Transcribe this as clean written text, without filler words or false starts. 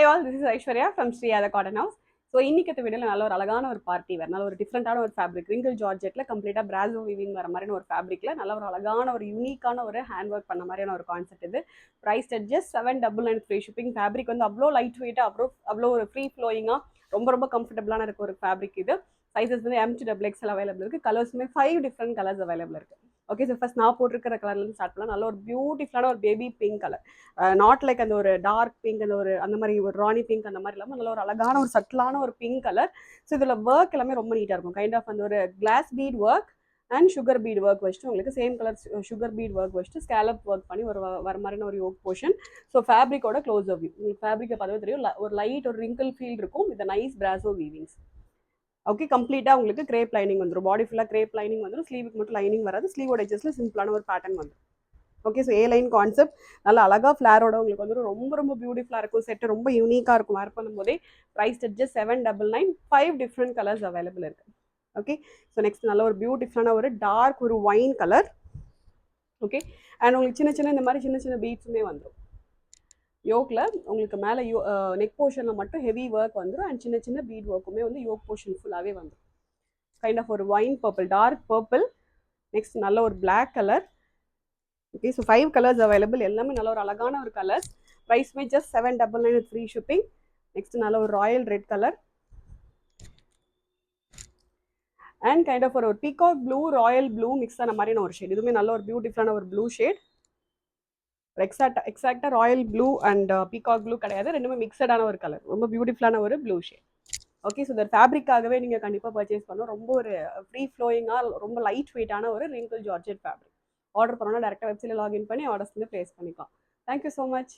Hi all, this is Aishwarya from Sri Ada Cotton House. So இன்னைக்கு வீடியோவில் நல்ல ஒரு அழகான ஒரு பார்ட்டி வேறு, நல்ல ஒரு டிஃப்ரெண்டான ஒரு ஃபேப்ரிக், ரிங்கிள் ஜார்ஜெட்டில் கம்ப்ளீட்டாக பிராசோ வீவிங் வர மாதிரியான ஒரு ஃபேப்ரிக்கில் நல்ல ஒரு அழகான ஒரு யூனிக்கான ஒரு ஹேண்ட் ஒர்க் பண்ண மாதிரியான ஒரு கான்செப்ட் இது. Price just 799 free shipping. Fabric வந்து அவ்வளோ லைட் வெயிட்டாக அவ்வளோ ஒரு ஃப்ரீ ஃப்ளோயிங்காக ரொம்ப கம்ஃபர்டபுளான இருக்க ஒரு ஃபேப்ரிக் இது. சைஸஸ் வந்து M to XXL அவைலபிள் இருக்குது. கலர்ஸுமே 5 டிஃப்ரெண்ட் கலர்ஸ் அவைலபிள் இருக்குது. ஓகே, ஸோ ஃபர்ஸ்ட் நான் போட்டிருக்கிற கலர்லேருந்து ஸ்டார்ட் பண்ணலாம். நல்ல ஒரு பியூட்டிஃபுல்லான ஒரு baby pink colour, not like அந்த ஒரு டார்க் பிங்க், அந்த மாதிரி ஒரு ராணி பிங்க் அந்த மாதிரி இல்லாமல் நல்ல ஒரு அழகான ஒரு சட்டிலான ஒரு பிங்க் கலர். ஸோ இதில் ஒர்க் எல்லாமே ரொம்ப நீட்டாக இருக்கும். கைண்ட் ஆஃப் அந்த ஒரு glass bead work and sugar bead work வச்சுட்டு உங்களுக்கு same colour sugar bead work வச்சுட்டு ஸ்கேலப் ஒர்க் பண்ணி வர மாதிரியான ஒரு யோக் போர்ஷன். ஸோ ஃபேப்ரிக்கோட க்ளோஸ் வியூ, உங்களுக்கு ஃபேப்ரிக்கை பார்த்தாவே தெரியும், ஒரு லைட் ஒரு ரிங்கிள் ஃபீல் இருக்கும் with nice brasso weavings. Okay, கம்ப்ளீட்டாக உங்களுக்கு கிரேப் லைனிங் வந்துடும். பாடி ஃபுல்லாக கிரேப் லைனிங் வந்துடும். ஸ்லீவுக்கு மட்டும் லைனிங் வராது. ஸ்லீவோட எட்ஜஸில் சிம்பிளான ஒரு பேட்டர்ன் வந்துடும். ஓகே, ஸோ ஏ லைன் கான்செப்ட் நல்லா அழகாக ஃப்ளாரோட உங்களுக்கு வந்து ரொம்ப பியூட்டிஃபுல்லாக இருக்கும். செட்டு ரொம்ப யூனிக்காக இருக்கும். வேர் பண்ணும்போதே price just 799. 5 different colours available இருக்குது. ஓகே, ஸோ நெக்ஸ்ட் நல்ல ஒரு பியூட்டிஃபுல்லான ஒரு டார்க் ஒரு ஒயின் கலர். ஓகே, அண்ட் உங்களுக்கு சின்ன இந்த மாதிரி சின்ன பீட்ஸுமே வந்துடும். யோக்கில் உங்களுக்கு மேலே நெக் போர்ஷனில் மட்டும் ஹெவி ஒர்க் வந்துடும். அண்ட் சின்ன பீட் ஒர்க்குமே வந்து யோக் போர்ஷன் ஃபுல்லாகவே வந்துடும். கைண்ட் ஆஃப் ஒரு wine purple, dark purple. Next நல்ல ஒரு black colour. Okay, so 5 colours available. எல்லாமே நல்ல ஒரு அழகான ஒரு கலர்ஸ். ப்ரைஸ்மே just 799 with free shipping. Next நல்ல ஒரு royal red colour and kind of ஒரு peacock blue, royal blue mix ஆன மாதிரியான ஒரு ஷேட். இதுவுமே நல்ல ஒரு பியூட்டிஃபுல்லான ஒரு ப்ளூ ஷேட். எக்ஸாக்டாக Royal blue and peacock blue கிடையாது, ரெண்டுமே மிக்சடான ஒரு கலர். ரொம்ப பியூட்டிஃபுல்லான ஒரு ப்ளூ ஷேட். ஓகே, ஸோ இந்த ஃபேப்ரிக்காகவே நீங்கள் கண்டிப்பாக பர்ச்சேஸ் பண்ணணும். ரொம்ப ஒரு ஃப்ரீ ஃப்ளோயிங்காக ரொம்ப லைட் வெயிட்டான ஒரு ரிங்கிள் ஜார்ஜெட் ஃபேப்ரிக். ஆர்டர் பண்ணோன்னா டேரெக்டாக வெப்சைட்டில் லாகின் பண்ணி ஆர்டர்ஸ் வந்து ப்ளேஸ் பண்ணிக்கலாம். Thank you so much.